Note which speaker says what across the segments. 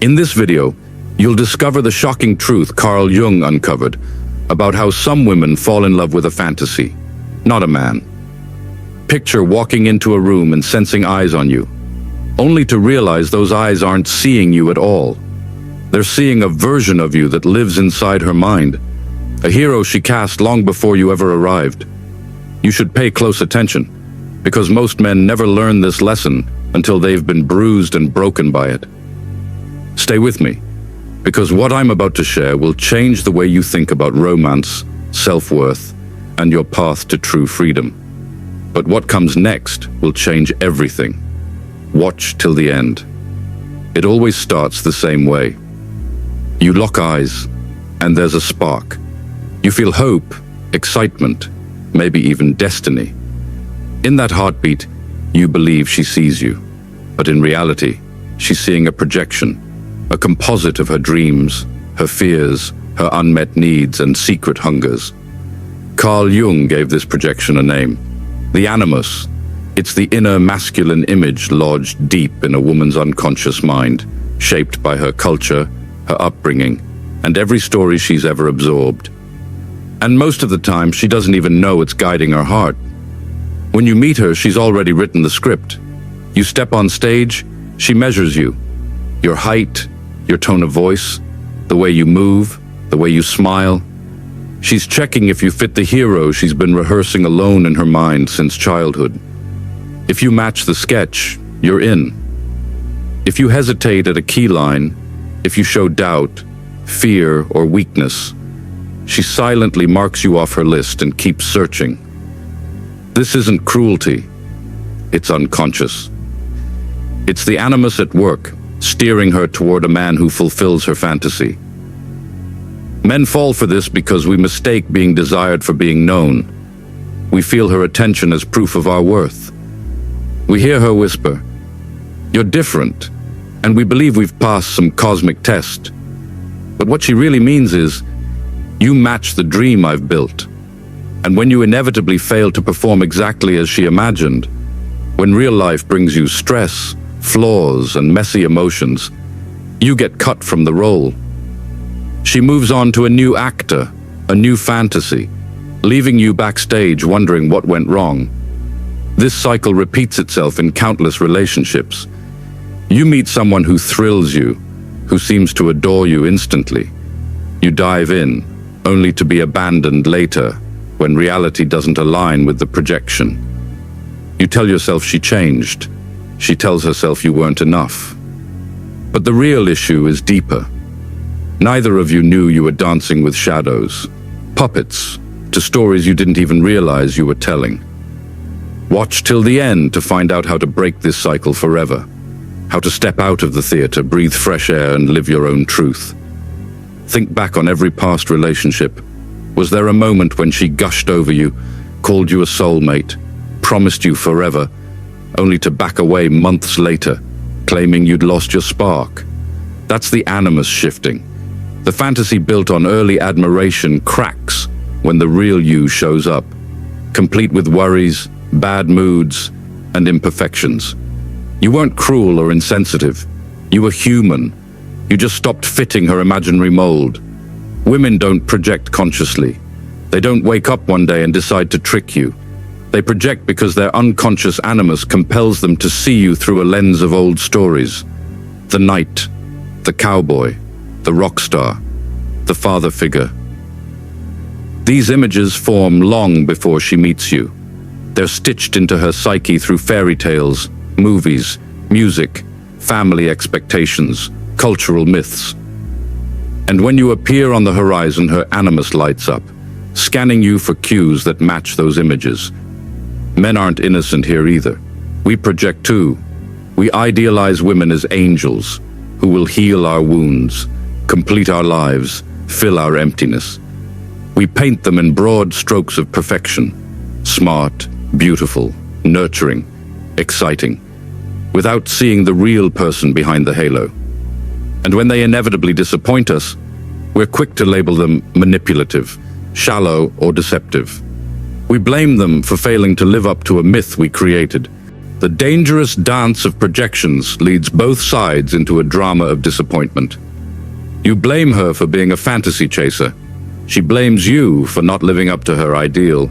Speaker 1: In this video, you'll discover the shocking truth Carl Jung uncovered about how some women fall in love with a fantasy, not a man. Picture walking into a room and sensing eyes on you, only to realize those eyes aren't seeing you at all. They're seeing a version of you that lives inside her mind, a hero she cast long before you ever arrived. You should pay close attention, because most men never learn this lesson until they've been bruised and broken by it. Stay with me, because what I'm about to share will change the way you think about romance, self-worth, and your path to true freedom. But what comes next will change everything. Watch till the end. It always starts the same way. You lock eyes, and there's a spark. You feel hope, excitement, maybe even destiny. In that heartbeat, you believe she sees you, but in reality, she's seeing a projection, a composite of her dreams, her fears, her unmet needs and secret hungers. Carl Jung gave this projection a name, the animus. It's the inner masculine image lodged deep in a woman's unconscious mind, shaped by her culture, her upbringing, and every story she's ever absorbed. And most of the time, she doesn't even know it's guiding her heart. When you meet her, she's already written the script. You step on stage, she measures you. Your height, your tone of voice, the way you move, the way you smile. She's checking if you fit the hero she's been rehearsing alone in her mind since childhood. If you match the sketch, you're in. If you hesitate at a key line, if you show doubt, fear, or weakness, she silently marks you off her list and keeps searching. This isn't cruelty, it's unconscious. It's the animus at work, steering her toward a man who fulfills her fantasy. Men fall for this because we mistake being desired for being known. We feel her attention as proof of our worth. We hear her whisper, "You're different," and we believe we've passed some cosmic test. But what she really means is, you match the dream I've built. And when you inevitably fail to perform exactly as she imagined, when real life brings you stress, flaws, and messy emotions, you get cut from the role. She moves on to a new actor, a new fantasy, leaving you backstage wondering what went wrong. This cycle repeats itself in countless relationships. You meet someone who thrills you, who seems to adore you instantly. You dive in, only to be abandoned later, when reality doesn't align with the projection. You tell yourself she changed. She tells herself you weren't enough. But the real issue is deeper. Neither of you knew you were dancing with shadows, puppets, to stories you didn't even realize you were telling. Watch till the end to find out how to break this cycle forever, how to step out of the theater, breathe fresh air, and live your own truth. Think back on every past relationship. Was there a moment when she gushed over you, called you a soulmate, promised you forever, only to back away months later, claiming you'd lost your spark? That's the animus shifting. The fantasy built on early admiration cracks when the real you shows up, complete with worries, bad moods, and imperfections. You weren't cruel or insensitive. You were human. You just stopped fitting her imaginary mold. Women don't project consciously. They don't wake up one day and decide to trick you. They project because their unconscious animus compels them to see you through a lens of old stories. The knight, the cowboy, the rock star, the father figure. These images form long before she meets you. They're stitched into her psyche through fairy tales, movies, music, family expectations, cultural myths. And when you appear on the horizon, her animus lights up, scanning you for cues that match those images. Men aren't innocent here either. We project too. We idealize women as angels who will heal our wounds, complete our lives, fill our emptiness. We paint them in broad strokes of perfection, smart, beautiful, nurturing, exciting, without seeing the real person behind the halo. And when they inevitably disappoint us, we're quick to label them manipulative, shallow, or deceptive. We blame them for failing to live up to a myth we created. The dangerous dance of projections leads both sides into a drama of disappointment. You blame her for being a fantasy chaser. She blames you for not living up to her ideal.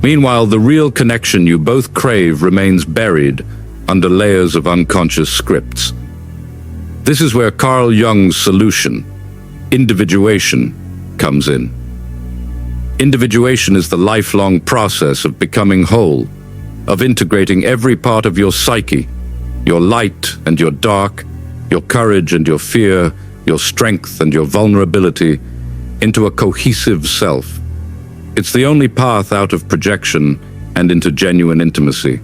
Speaker 1: Meanwhile, the real connection you both crave remains buried under layers of unconscious scripts. This is where Carl Jung's solution, individuation, comes in. Individuation is the lifelong process of becoming whole, of integrating every part of your psyche, your light and your dark, your courage and your fear, your strength and your vulnerability, into a cohesive self. It's the only path out of projection and into genuine intimacy.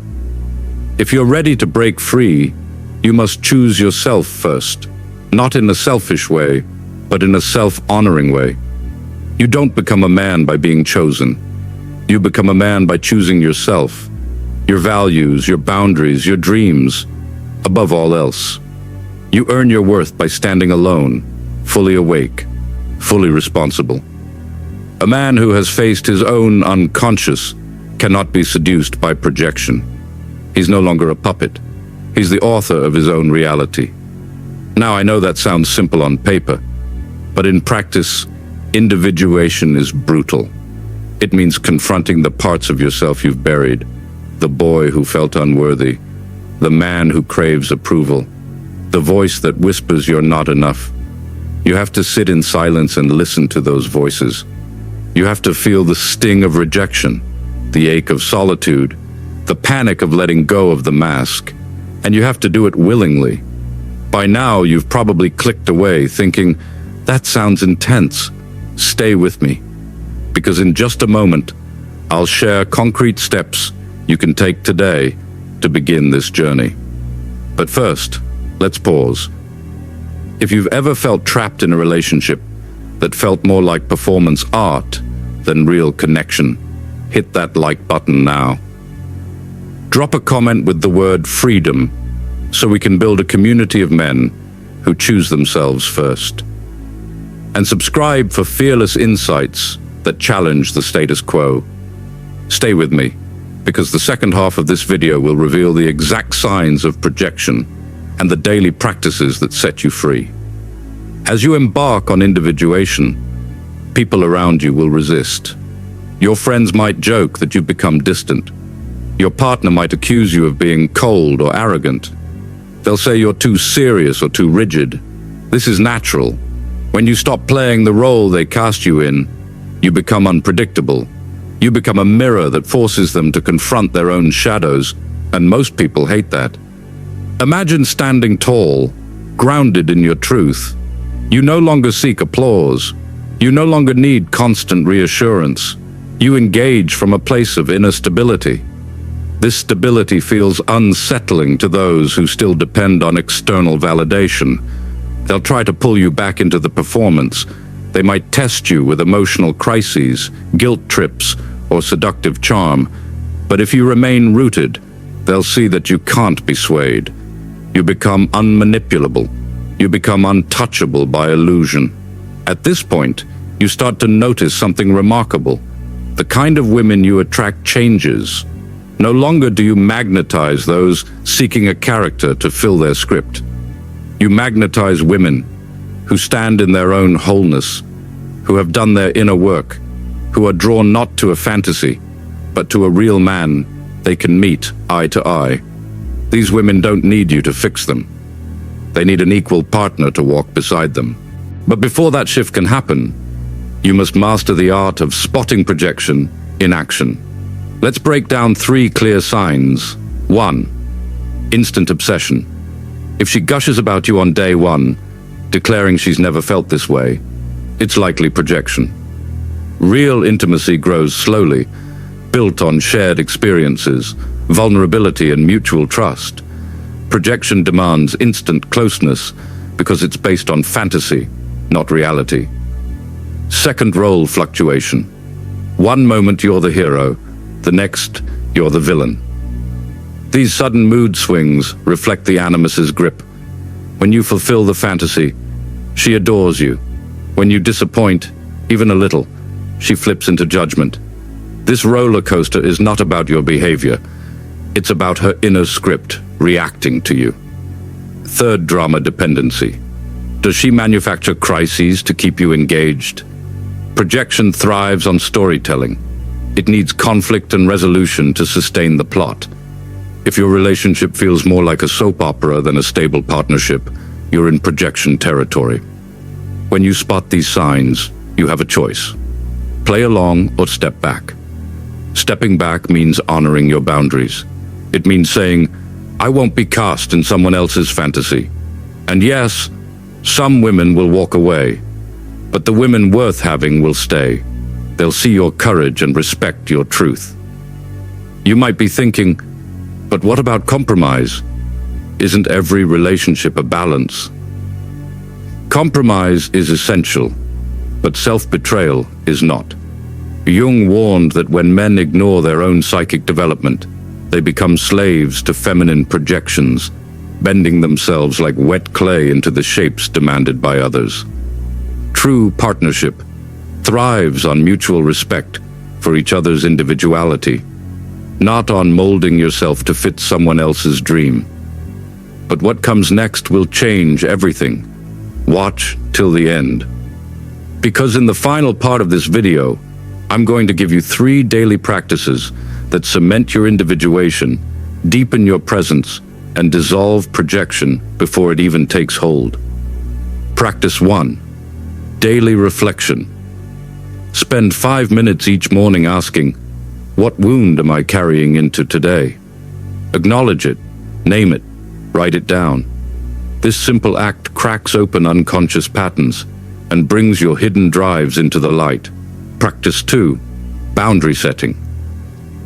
Speaker 1: If you're ready to break free, you must choose yourself first, not in a selfish way, but in a self-honoring way. You don't become a man by being chosen. You become a man by choosing yourself, your values, your boundaries, your dreams, above all else. You earn your worth by standing alone, fully awake, fully responsible. A man who has faced his own unconscious cannot be seduced by projection. He's no longer a puppet. He's the author of his own reality. Now, I know that sounds simple on paper, but in practice, individuation is brutal. It means confronting the parts of yourself you've buried, the boy who felt unworthy, the man who craves approval, the voice that whispers you're not enough. You have to sit in silence and listen to those voices. You have to feel the sting of rejection, the ache of solitude, the panic of letting go of the mask, and you have to do it willingly. By now, you've probably clicked away thinking, that sounds intense. Stay with me, because in just a moment, I'll share concrete steps you can take today to begin this journey. But first, let's pause. If you've ever felt trapped in a relationship that felt more like performance art than real connection, hit that like button now. Drop a comment with the word freedom so we can build a community of men who choose themselves first. And subscribe for fearless insights that challenge the status quo. Stay with me, because the second half of this video will reveal the exact signs of projection and the daily practices that set you free. As you embark on individuation, people around you will resist. Your friends might joke that you've become distant. Your partner might accuse you of being cold or arrogant. They'll say you're too serious or too rigid. This is natural. When you stop playing the role they cast you in, you become unpredictable. You become a mirror that forces them to confront their own shadows, and most people hate that. Imagine standing tall, grounded in your truth. You no longer seek applause. You no longer need constant reassurance. You engage from a place of inner stability. This stability feels unsettling to those who still depend on external validation. They'll try to pull you back into the performance. They might test you with emotional crises, guilt trips, or seductive charm. But if you remain rooted, they'll see that you can't be swayed. You become unmanipulable. You become untouchable by illusion. At this point, you start to notice something remarkable. The kind of women you attract changes. No longer do you magnetize those seeking a character to fill their script. You magnetize women who stand in their own wholeness, who have done their inner work, who are drawn not to a fantasy, but to a real man they can meet eye to eye. These women don't need you to fix them. They need an equal partner to walk beside them. But before that shift can happen, you must master the art of spotting projection in action. Let's break down 3 clear signs. 1. Instant obsession. If she gushes about you on day 1, declaring she's never felt this way, it's likely projection. Real intimacy grows slowly, built on shared experiences, vulnerability, and mutual trust. Projection demands instant closeness because it's based on fantasy, not reality. Second, role fluctuation. One moment you're the hero, the next you're the villain. These sudden mood swings reflect the animus's grip. When you fulfill the fantasy, she adores you. When you disappoint, even a little, she flips into judgment. This roller coaster is not about your behavior. It's about her inner script reacting to you. Third drama dependency. Does she manufacture crises to keep you engaged? Projection thrives on storytelling. It needs conflict and resolution to sustain the plot. If your relationship feels more like a soap opera than a stable partnership, you're in projection territory. When you spot these signs, you have a choice. Play along or step back. Stepping back means honoring your boundaries. It means saying, I won't be cast in someone else's fantasy. And yes, some women will walk away, but the women worth having will stay. They'll see your courage and respect your truth. You might be thinking, but what about compromise? Isn't every relationship a balance? Compromise is essential, but self-betrayal is not. Jung warned that when men ignore their own psychic development, they become slaves to feminine projections, bending themselves like wet clay into the shapes demanded by others. True partnership thrives on mutual respect for each other's individuality, not on molding yourself to fit someone else's dream. But what comes next will change everything. Watch till the end. Because in the final part of this video, I'm going to give you 3 daily practices that cement your individuation, deepen your presence, and dissolve projection before it even takes hold. Practice 1. Daily reflection. Spend 5 minutes each morning asking, what wound am I carrying into today? Acknowledge it, name it, write it down. This simple act cracks open unconscious patterns and brings your hidden drives into the light. Practice 2. Boundary setting.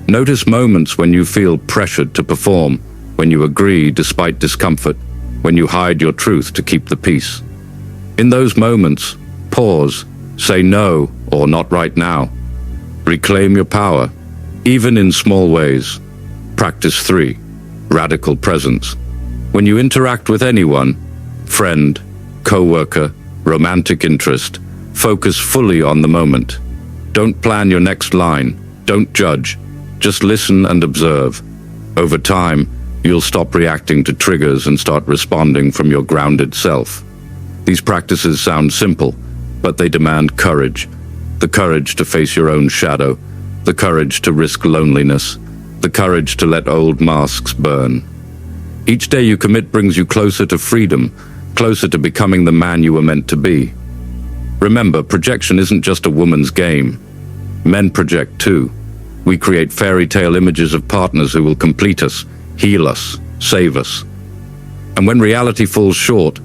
Speaker 1: Notice moments when you feel pressured to perform, when you agree despite discomfort, when you hide your truth to keep the peace. In those moments, pause, say no or not right now. Reclaim your power, even in small ways. Practice 3. Radical presence. When you interact with anyone, friend, co-worker, romantic interest, focus fully on the moment. Don't plan your next line, don't judge, just listen and observe. Over time, you'll stop reacting to triggers and start responding from your grounded self. These practices sound simple, but they demand courage. The courage to face your own shadow, the courage to risk loneliness, the courage to let old masks burn. Each day you commit brings you closer to freedom, closer to becoming the man you were meant to be. Remember, projection isn't just a woman's game. Men project too. We create fairy tale images of partners who will complete us, heal us, save us. And when reality falls short,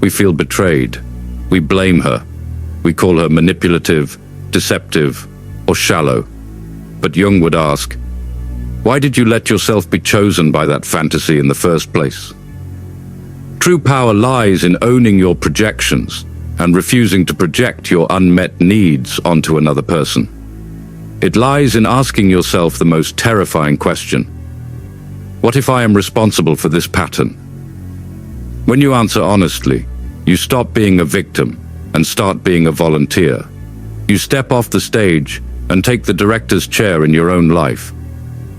Speaker 1: we feel betrayed. We blame her. We call her manipulative, deceptive, or shallow. But Jung would ask, why did you let yourself be chosen by that fantasy in the first place? True power lies in owning your projections and refusing to project your unmet needs onto another person. It lies in asking yourself the most terrifying question. What if I am responsible for this pattern? When you answer honestly, you stop being a victim and start being a volunteer. You step off the stage and take the director's chair in your own life.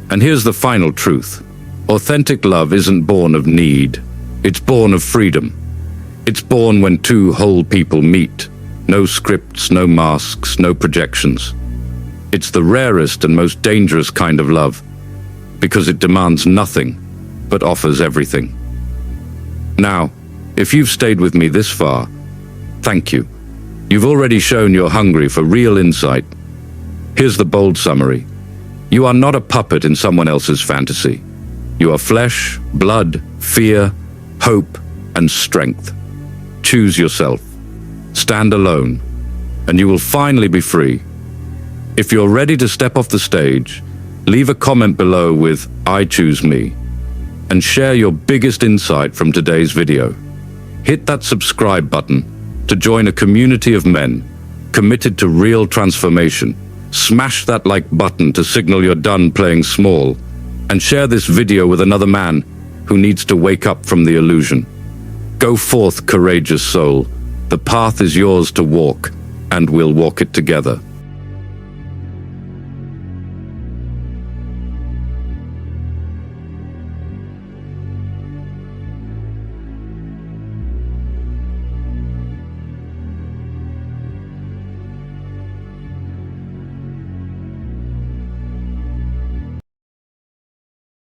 Speaker 1: And here's the final truth. Authentic love isn't born of need. It's born of freedom. It's born when 2 whole people meet. No scripts, no masks, no projections. It's the rarest and most dangerous kind of love, because it demands nothing, but offers everything. Now, if you've stayed with me this far, thank you. You've already shown you're hungry for real insight. Here's the bold summary. You are not a puppet in someone else's fantasy. You are flesh, blood, fear, hope, and strength. Choose yourself. Stand alone, and you will finally be free. If you're ready to step off the stage, leave a comment below with "I choose me" and share your biggest insight from today's video. Hit that subscribe button to join a community of men committed to real transformation. Smash that like button to signal you're done playing small, and share this video with another man who needs to wake up from the illusion. Go forth, courageous soul. The path is yours to walk, and we'll walk it together.